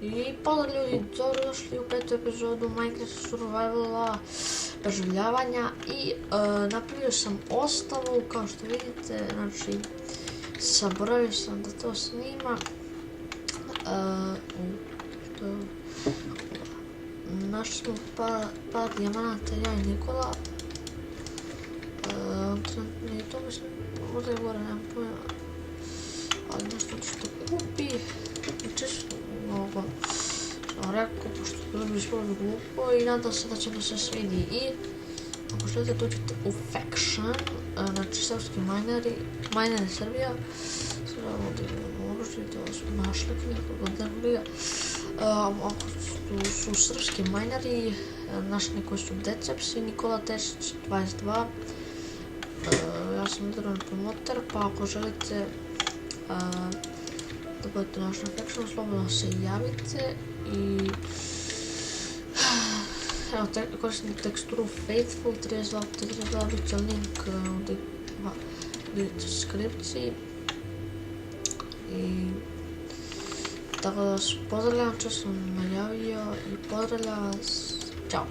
I pozdrav ljudi, dobrodošli u petu epizodu Minecraft Survivala preživljavanja i napravio sam ostavu, kao što vidite, znači zaboravio sam da to snima. Našli smo par dijamanata, ja i Nikola. Trenutno je to, mislim, možda je gore, nemam pojma, ali nešto ću to kupi. Čisto mnogo sam rekao, pošto bilo bi skoro glupo i nadam se da će mi se svidi. I ako želite dođete u Faction, znači srpski mineri Srbija, sada ovdje imamo oružje, to smo našli nekog odrblija. Ako su srpski mineri, našli koji su Decepsi, Nikola Tešić 22, ja sam internet promoter, pa ako želite da budete naš na Faction, slobodno se javite i evo, koristim teksturu Faithful 32 bit će link u deskripciji i tako da vas pozdravljam, što sam najavio i pozdravljam vas, čao.